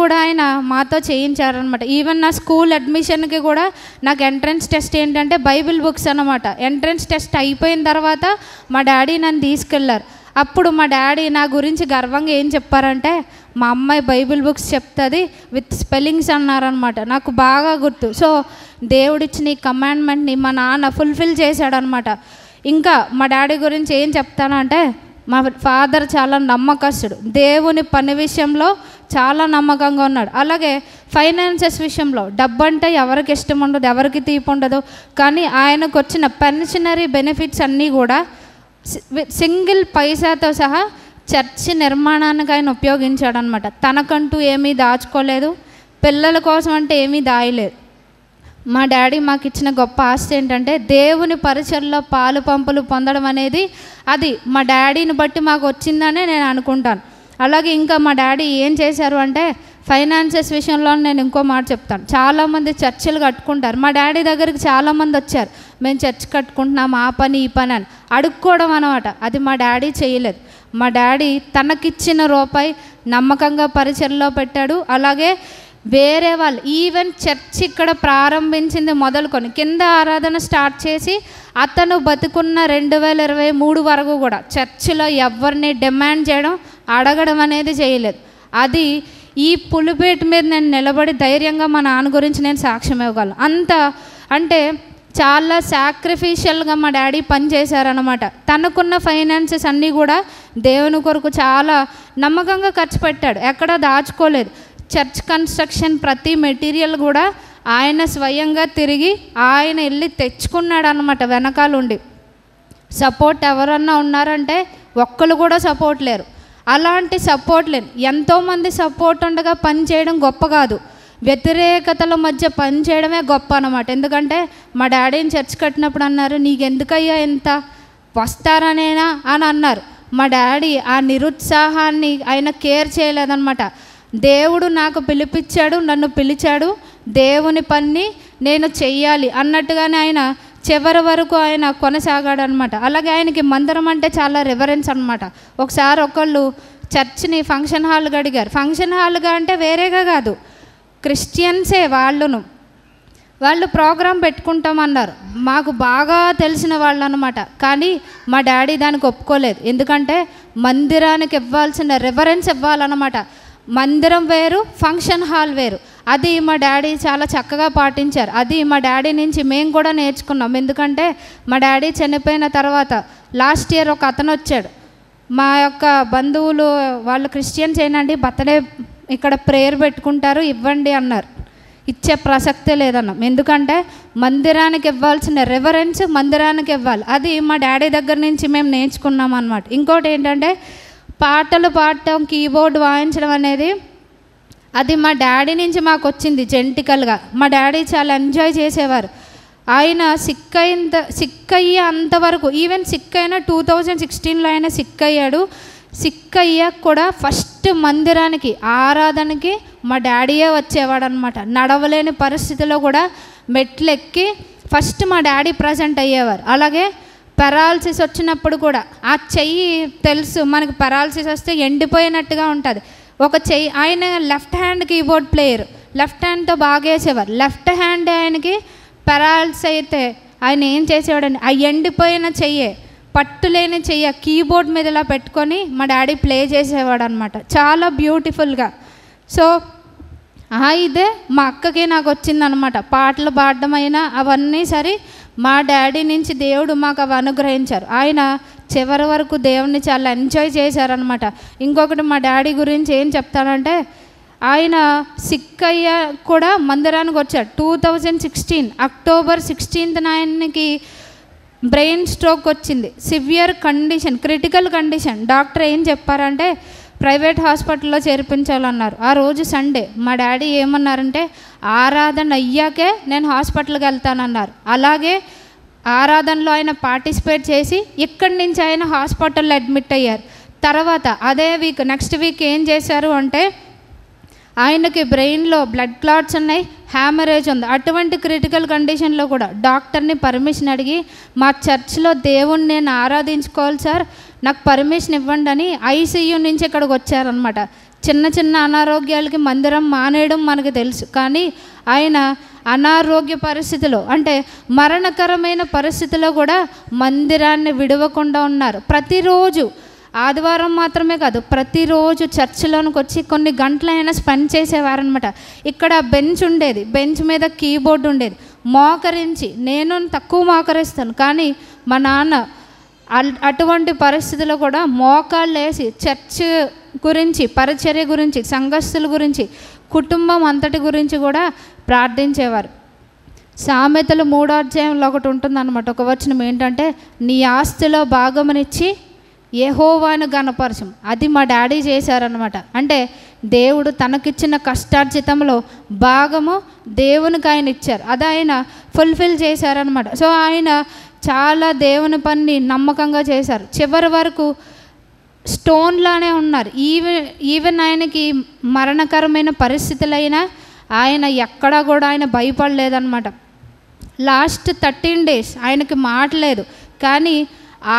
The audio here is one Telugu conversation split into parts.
కూడా ఆయన మాతో చేయించారనమాట. ఈవెన్ నా స్కూల్ అడ్మిషన్కి కూడా నాకు ఎంట్రన్స్ టెస్ట్ ఏంటంటే బైబిల్ బుక్స్ అనమాట. ఎంట్రన్స్ టెస్ట్ అయిపోయిన తర్వాత మా డాడీ నన్ను తీసుకెళ్ళారు. అప్పుడు మా డాడీ నా గురించి గర్వంగా ఏం చెప్పారంటే, మా అమ్మాయి బైబిల్ బుక్స్ చెప్తుంది విత్ స్పెల్లింగ్స్ అన్నారనమాట. నాకు బాగా గుర్తు. సో దేవుడిచ్చిన ఈ కమాండ్మెంట్ని మా నాన్న ఫుల్ఫిల్ చేశాడనమాట. ఇంకా మా డాడీ గురించి ఏం చెప్తానంటే, మా ఫాదర్ చాలా నమ్మకస్తుడు, దేవుని పని విషయంలో చాలా నమ్మకంగా ఉన్నాడు. అలాగే ఫైనాన్సెస్ విషయంలో డబ్బు అంటే ఎవరికి ఇష్టం ఉండదు, ఎవరికి తీపి ఉండదు. కానీ ఆయనకు వచ్చిన పెన్షనరీ బెనిఫిట్స్ అన్నీ కూడా సింగిల్ పైసాతో సహా చర్చి నిర్మాణానికి ఆయన ఉపయోగించాడనమాట. తనకంటూ ఏమీ దాచుకోలేదు, పిల్లల కోసం అంటే ఏమీ దాయలేదు. మా డాడీ మాకు ఇచ్చిన గొప్ప ఆస్తి ఏంటంటే దేవుని పరిచర్లో పాలు పంపులు పొందడం అనేది అది మా డాడీని బట్టి మాకు వచ్చిందనే నేను అనుకుంటాను. అలాగే ఇంకా మా డాడీ ఏం చేశారు అంటే ఫైనాన్సెస్ విషయంలో నేను ఇంకో మాట చెప్తాను. చాలామంది చర్చిలు కట్టుకుంటారు. మా డాడీ దగ్గరికి చాలామంది వచ్చారు, మేము చర్చ్ కట్టుకుంటున్నాం ఆ పని ఈ పని అని అడుక్కోవడం అనమాట. అది మా డాడీ చేయలేదు. మా డాడీ తనకిచ్చిన రూపాయి నమ్మకంగా పరిచర్లో పెట్టాడు. అలాగే వేరే వాళ్ళు ఈవెన్ చర్చ్ ఇక్కడ ప్రారంభించింది మొదలుకొని కింద ఆరాధన స్టార్ట్ చేసి అతను బతుకున్న 2023 వరకు కూడా చర్చిలో ఎవరిని డిమాండ్ చేయడం అడగడం అనేది చేయలేదు. అది ఈ పులిపేట మీద నేను నిలబడి ధైర్యంగా మా నాన్న గురించి నేను సాక్ష్యం ఇవ్వగలను. అంత అంటే చాలా సాక్రిఫిషియల్గా మా డాడీ పని చేశారనమాట. తనకున్న ఫైనాన్సెస్ అన్నీ కూడా దేవుని కొరకు చాలా నమ్మకంగా ఖర్చు పెట్టాడు, ఎక్కడా దాచుకోలేదు. చర్చ్ కన్స్ట్రక్షన్ ప్రతి మెటీరియల్ కూడా ఆయన స్వయంగా తిరిగి ఆయన వెళ్ళి తెచ్చుకున్నాడు అనమాట. వెనకాలండి సపోర్ట్ ఎవరన్నా ఉన్నారంటే ఒక్కరు కూడా సపోర్ట్ లేరు. అలాంటి సపోర్ట్ లేని ఎంతోమంది సపోర్ట్ ఉండగా పని చేయడం గొప్ప కాదు, వ్యతిరేకతల మధ్య పని చేయడమే గొప్ప అనమాట. ఎందుకంటే మా డాడీని చర్చ్ కట్టినప్పుడు అన్నారు, నీకెందుకయ్యా ఎంత వస్తారనేనా అని అన్నారు. మా డాడీ ఆ నిరుత్సాహాన్ని ఆయన కేర్ చేయలేదన్నమాట. దేవుడు నాకు పిలిపించాడు, నన్ను పిలిచాడు, దేవుని పని నేను చెయ్యాలి అన్నట్టుగానే ఆయన చివరి వరకు ఆయన కొనసాగాడు అనమాట. అలాగే ఆయనకి మందిరం అంటే చాలా రివరెన్స్ అనమాట. ఒకసారి ఒకళ్ళు చర్చ్ని ఫంక్షన్ హాల్గా అడిగారు. ఫంక్షన్ హాల్గా అంటే వేరేగా కాదు, క్రిస్టియన్సే వాళ్ళు ప్రోగ్రాం పెట్టుకుంటామన్నారు. మాకు బాగా తెలిసిన వాళ్ళు అనమాట. కానీ మా డాడీ దానికి ఒప్పుకోలేదు. ఎందుకంటే మందిరానికి ఇవ్వాల్సిన రివరెన్స్ ఇవ్వాలన్నమాట. మందిరం వేరు, ఫంక్షన్ హాల్ వేరు. అది మా డాడీ చాలా చక్కగా పాటించారు. అది మా డాడీ నుంచి మేము కూడా నేర్చుకున్నాం. ఎందుకంటే మా డాడీ చనిపోయిన తర్వాత లాస్ట్ ఇయర్ ఒక అతను వచ్చాడు. మా యొక్క బంధువులు వాళ్ళు క్రిస్టియన్స్ ఏంటండి, బర్త్డే ఇక్కడ ప్రేయర్ పెట్టుకుంటారు ఇవ్వండి అన్నారు. ఇచ్చే ప్రసక్తే లేదన్నాం. ఎందుకంటే మందిరానికి ఇవ్వాల్సిన రివరెన్స్ మందిరానికి ఇవ్వాలి. అది మా డాడీ దగ్గర నుంచి మేము నేర్చుకున్నాం అన్నమాట. ఇంకోటి ఏంటంటే పాటలు పాడటం, కీబోర్డ్ వాయించడం అనేది అది మా డాడీ నుంచి మాకు వచ్చింది జెంటికల్గా. మా డాడీ చాలా ఎంజాయ్ చేసేవారు. ఆయన సిక్ అయ్యే అంతవరకు, ఈవెన్ సిక్ అయిన 2016లో ఆయన సిక్ అయ్యాడు. సిక్ అయ్యాక కూడా ఫస్ట్ మందిరానికి ఆరాధనకి మా డాడీయే వచ్చేవాడు అనమాట. నడవలేని పరిస్థితిలో కూడా మెట్లు ఎక్కి ఫస్ట్ మా డాడీ ప్రజెంట్ అయ్యేవారు. అలాగే పెరాలసిస్ వచ్చినప్పుడు కూడా ఆ చెయ్యి తెలుసు మనకి, పెరాలసిస్ వస్తే ఎండిపోయినట్టుగా ఉంటుంది. ఒక చెయ్యి, ఆయన left hand keyboard player, left హ్యాండ్తో బాగా వేసేవారు. లెఫ్ట్ హ్యాండ్ ఆయనకి పెరాలసిస్ అయితే ఆయన ఏం చేసేవాడని ఆ ఎండిపోయిన చెయ్యే, పట్టులేని చెయ్య కీబోర్డ్ మీద ఇలా పెట్టుకొని మా డాడీ ప్లే చేసేవాడు అనమాట, చాలా బ్యూటిఫుల్గా. సో ఇదే మా అక్కకి నాకు వచ్చిందనమాట. పాటలు పాడడం అయినా అవన్నీ సరే మా డాడీ నుంచి దేవుడు మాకు అవి అనుగ్రహించారు. ఆయన చివరి వరకు దేవుణ్ణి చాలా ఎంజాయ్ చేశారనమాట. ఇంకొకటి మా డాడీ గురించి ఏం చెప్తానంటే, ఆయన సిక్ అయ్యా కూడా మందిరానికి వచ్చాడు. 2016 అక్టోబర్ 16th ఆయనకి బ్రెయిన్ స్ట్రోక్ వచ్చింది. Severe condition, critical condition. Doctor ఏం చెప్పారంటే ప్రైవేట్ హాస్పిటల్లో చేర్పించాలన్నారు. ఆ రోజు సండే. మా డాడీ ఏమన్నారంటే ఆరాధన అయ్యాకే నేను హాస్పిటల్కి వెళ్తానన్నారు. అలాగే ఆరాధనలో ఆయన పార్టిసిపేట్ చేసి ఇక్కడి నుంచి ఆయన హాస్పిటల్లో అడ్మిట్ అయ్యారు. తర్వాత అదే వీక్, నెక్స్ట్ వీక్ ఏం చేశారు అంటే ఆయనకి బ్రెయిన్లో బ్లడ్ క్లాట్స్ ఉన్నాయి, హ్యామరేజ్ ఉంది. అటువంటి క్రిటికల్ కండిషన్లో కూడా డాక్టర్ని పర్మిషన్ అడిగి మా చర్చ్లో దేవుణ్ణి నేను ఆరాధించుకోవాలి సార్, నాకు పర్మిషన్ ఇవ్వండి అని ఐసీయూ నుంచి ఇక్కడికి వచ్చారనమాట. చిన్న చిన్న అనారోగ్యాలకి మందిరం మానేయడం మనకు తెలుసు. కానీ ఆయన అనారోగ్య పరిస్థితిలో, అంటే మరణకరమైన పరిస్థితిలో కూడా మందిరాన్ని విడవకుండా ఉన్నారు. ప్రతిరోజు, ఆదివారం మాత్రమే కాదు, ప్రతిరోజు చర్చిలోనికి వచ్చి కొన్ని గంటలైనా స్పెండ్ చేసేవారనమాట. ఇక్కడ బెంచ్ ఉండేది, బెంచ్ మీద కీబోర్డ్ ఉండేది. మోకరించి, నేను తక్కువ మోకరిస్తాను, కానీ మా నాన్న అటువంటి పరిస్థితుల్లో కూడా మోకాళ్ళు వేసి చర్చ్ గురించి, పరిచర్య గురించి, సంఘస్థుల గురించి, కుటుంబం అంతటి గురించి కూడా ప్రార్థించేవారు. సామెతలు 3వ అధ్యాయంలో ఒకటి ఉంటుందన్నమాట, ఒక వచనం ఏంటంటే, నీ ఆస్తిలో భాగమునిచ్చి యెహోవాను గణపరచం. అది మా డాడీ చేశారనమాట. అంటే దేవుడు తనకిచ్చిన కష్టార్జితంలో భాగము దేవునికి ఆయన ఇచ్చారు, అది ఆయన ఫుల్ఫిల్ చేశారనమాట. సో ఆయన చాలా దేవుని పని నమ్మకంగా చేశారు. చివరి వరకు స్టోన్లానే ఉన్నారు. ఈవెన్ ఆయనకి మరణకరమైన పరిస్థితులైనా ఆయన ఎక్కడా కూడా ఆయన భయపడలేదన్నమాట. లాస్ట్ 13 days ఆయనకి మాట లేదు, కానీ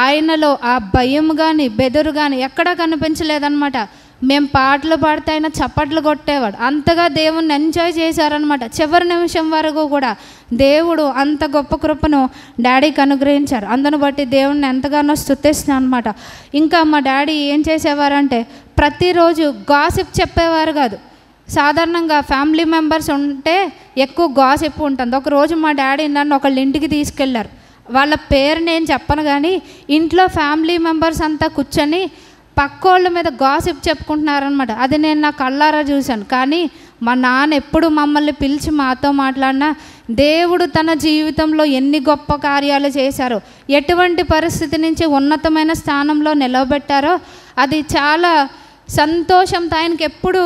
ఆయనలో ఆ భయం కానీ బెదురు కానీ ఎక్కడా కనిపించలేదన్నమాట. మేము పాటలు పాడితే ఆయన చప్పట్లు కొట్టేవాడు. అంతగా దేవుణ్ణి ఎంజాయ్ చేశారనమాట. చివరి నిమిషం వరకు కూడా దేవుడు అంత గొప్ప కృపను డాడీకి అనుగ్రహించారు. అందును బట్టి దేవుణ్ణి ఎంతగానో స్తుతిస్తున్నాను అనమాట. ఇంకా మా డాడీ ఏం చేసేవారంటే, ప్రతిరోజు గాసిప్ చెప్పేవారు కాదు. సాధారణంగా ఫ్యామిలీ మెంబర్స్ ఉంటే ఎక్కువ గాసిప్ ఉంటుంది. ఒకరోజు మా డాడీ నన్ను ఒకళ్ళ ఇంటికి తీసుకెళ్లారు. వాళ్ళ పేరు నేను చెప్పను, కానీ ఇంట్లో ఫ్యామిలీ మెంబర్స్ అంతా కూర్చొని పక్కోళ్ళ మీద గాసిప్ చెప్పుకుంటున్నారనమాట. అది నేను నా కళ్ళారా చూశాను. కానీ మా నాన్న ఎప్పుడు మమ్మల్ని పిలిచి మాతో మాట్లాడినా దేవుడు తన జీవితంలో ఎన్ని గొప్ప కార్యాలు చేశారో, ఎటువంటి పరిస్థితి నుంచి ఉన్నతమైన స్థానంలో నిలవబెట్టారో అది చాలా సంతోషంతో ఆయనకి ఎప్పుడు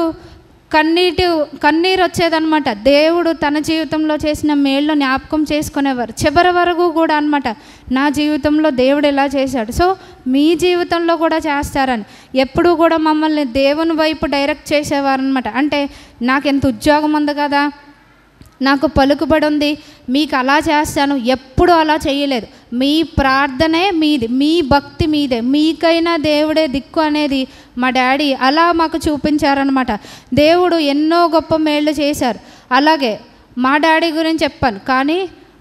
కన్నీరు వచ్చేదనమాట. దేవుడు తన జీవితంలో చేసిన మేళ్ళు జ్ఞాపకం చేసుకునేవారు చివరి వరకు కూడా అనమాట. నా జీవితంలో దేవుడు ఎలా చేశాడు, సో మీ జీవితంలో కూడా చేస్తారని ఎప్పుడు కూడా మమ్మల్ని దేవుని వైపు డైరెక్ట్ చేసేవారు అనమాట. అంటే నాకు ఎంత ఉద్యోగం ఉంది కదా, నాకు పలుకుబడి ఉంది, మీకు అలా చేస్తాను, ఎప్పుడు అలా చేయలేదు. మీ ప్రార్థనే మీది, మీ భక్తి మీదే, మీకైనా దేవుడే దిక్కు అనేది మా డాడీ అలా మాకు చూపించారనమాట. దేవుడు ఎన్నో గొప్ప మేళ్ళు చేశారు. అలాగే మా డాడీ గురించి చెప్పాను, కానీ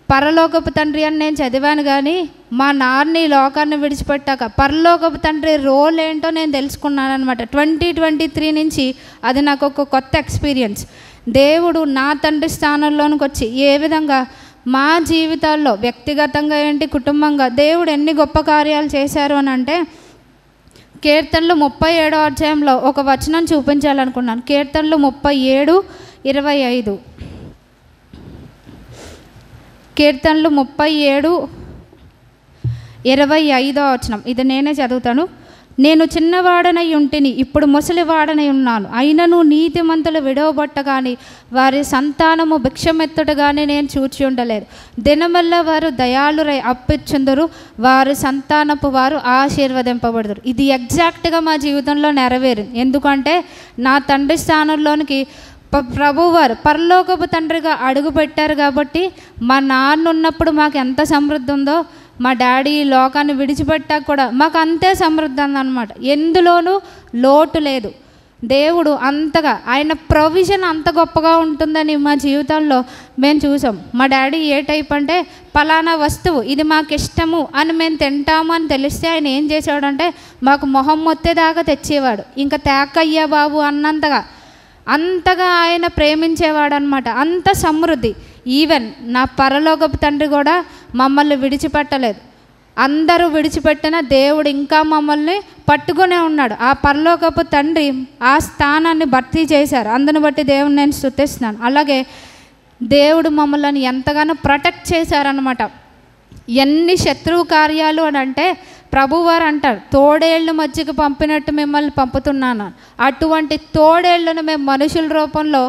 పరలోకపు తండ్రి అని నేను చదివాను, కానీ మా నాన్న ఈ లోకాన్ని విడిచిపెట్టాక పరలోకపు తండ్రి రోల్ ఏంటో నేను తెలుసుకున్నాను అనమాట. 2023 నుంచి అది నాకు ఒక కొత్త ఎక్స్పీరియన్స్. దేవుడు నా తండ్రి స్థానంలోనికి వచ్చి ఏ విధంగా మా జీవితాల్లో వ్యక్తిగతంగా ఏంటి, కుటుంబంగా దేవుడు ఎన్ని గొప్ప కార్యాలు చేశారు అని అంటే, కీర్తనలు 37వ అధ్యాయంలో ఒక వచనం చూపించాలనుకున్నాను. కీర్తనలు 37:25. కీర్తనలు 37:25 వచనం, ఇది నేనే చదువుతాను. నేను చిన్నవాడనై ఉంటిని, ఇప్పుడు ముసలివాడనై ఉన్నాను. అయినను నీతిమంతులు విడవబట్టగాని వారి సంతానము భిక్షమెత్తుటగాని నేను చూచి ఉండలేదు. దినమల్ల వారు దయాళురై అప్పిచ్చుందరు, వారి సంతానపు వారు ఆశీర్వదింపబడదురు. ఇది ఎగ్జాక్ట్గా మా జీవితంలో నెరవేరింది. ఎందుకంటే నా తండ్రి స్థానంలోనికి ప్రభువారు పరలోకపు తండ్రిగా అడుగు పెట్టారు. కాబట్టి మా నాన్న ఉన్నప్పుడు మాకు ఎంత సమృద్ధి ఉందో, మా డాడీ లోకాన్ని విడిచిపెట్టాక కూడా మాకు అంతే సమృద్ధి ఉందన్నమాట. ఎందులోనూ లోటు లేదు. దేవుడు అంతగా ఆయన ప్రొవిజన్ అంత గొప్పగా ఉంటుందని మా జీవితంలో మేము చూసాం. మా డాడీ ఏ టైప్ అంటే, పలానా వస్తువు ఇది మాకు ఇష్టము అని మేము తింటాము అని తెలిస్తే ఆయన ఏం చేసేవాడంటే మాకు మొహం మొత్తేదాకా తెచ్చేవాడు. ఇంకా తేకయ్యా బాబు అంతగా ఆయన ప్రేమించేవాడు అనమాట. అంత సమృద్ధి. ఈవెన్ నా పరలోకపు తండ్రి కూడా మమ్మల్ని విడిచిపెట్టలేదు. అందరూ విడిచిపెట్టిన దేవుడు ఇంకా మమ్మల్ని పట్టుకునే ఉన్నాడు. ఆ పరలోకపు తండ్రి ఆ స్థానాన్ని భర్తీ చేశారు. అందును బట్టి దేవుని నేను స్తుతిస్తున్నాను. అలాగే దేవుడు మమ్మల్ని ఎంతగానో ప్రొటెక్ట్ చేశారనమాట. ఎన్ని శత్రువు కార్యాలు అని అంటే, ప్రభువారు అంటారు, తోడేళ్ళు మధ్యకి పంపినట్టు మిమ్మల్ని పంపుతున్నాను. అటువంటి తోడేళ్ళను మేము మనుషుల రూపంలో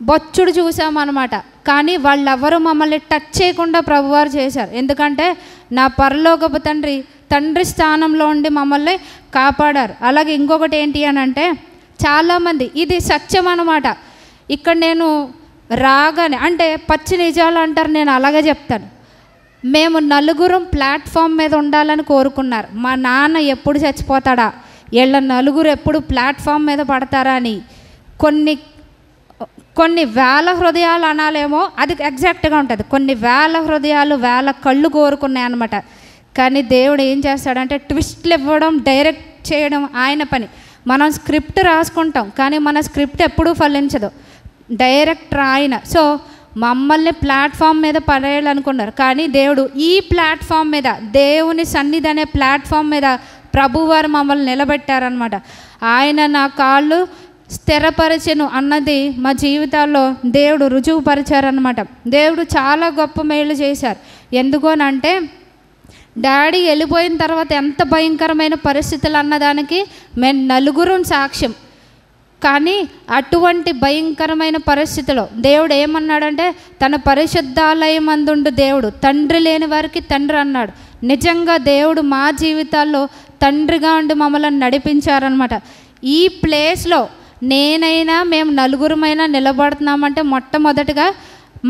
బొచ్చుడు చూసామన్నమాట. కానీ వాళ్ళెవరూ మమ్మల్ని టచ్ చేయకుండా ప్రభువారు చేశారు. ఎందుకంటే నా పరలోకపు తండ్రి స్థానంలో ఉండి మమ్మల్ని కాపాడారు. అలాగే ఇంకొకటి ఏంటి అని అంటే, చాలామంది ఇది సత్యం అన్నమాట. ఇక్కడ నేను రాగానే అంటే పచ్చి నిజాలు అంటారు, నేను అలాగే చెప్తాను. మేము నలుగురం ప్లాట్ఫామ్ మీద ఉండాలని కోరుకున్నారు. మా నాన్న ఎప్పుడు చచ్చిపోతాడా, వీళ్ళ నలుగురు ఎప్పుడు ప్లాట్ఫామ్ మీద పడతారా అని కొన్ని వేల హృదయాలు అనాలేమో, అది ఎగ్జాక్ట్గా ఉంటుంది. కొన్ని వేల హృదయాలు, వేల కళ్ళు కోరుకున్నాయి అన్నమాట. కానీ దేవుడు ఏం చేస్తాడంటే ట్విస్ట్లు ఇవ్వడం, డైరెక్ట్ చేయడం ఆయన పని. మనం స్క్రిప్ట్ రాసుకుంటాం, కానీ మన స్క్రిప్ట్ ఎప్పుడూ ఫలించదు. డైరెక్టర్ ఆయన. సో మమ్మల్ని ప్లాట్ఫామ్ మీద పడేయాలనుకున్నారు, కానీ దేవుడు ఈ ప్లాట్ఫామ్ మీద, దేవుని సన్నిధి అనే ప్లాట్ఫామ్ మీద ప్రభువారు మమ్మల్ని నిలబెట్టారనమాట. ఆయన నా కాళ్ళు స్థిరపరచెను అన్నది మా జీవితాల్లో దేవుడు రుజువుపరిచారనమాట. దేవుడు చాలా గొప్ప మేలు చేశారు. ఎందుకోనంటే డాడీ వెళ్ళిపోయిన తర్వాత ఎంత భయంకరమైన పరిస్థితులు అన్నదానికి మేము నలుగురం సాక్ష్యం. కానీ అటువంటి భయంకరమైన పరిస్థితిలో దేవుడు ఏమన్నాడంటే, తన పరిశుద్ధాలయం అందుండు దేవుడు తండ్రి లేని వారికి తండ్రి అన్నాడు. నిజంగా దేవుడు మా జీవితాల్లో తండ్రిగా ఉండి మమ్మల్ని నడిపించారనమాట. ఈ ప్లేస్లో నేనైనా మేము నలుగురమైనా నిలబడుతున్నామంటే మొట్టమొదటిగా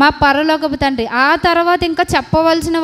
మా పరలోకపు తండ్రి. ఆ తర్వాత ఇంకా చెప్పవలసిన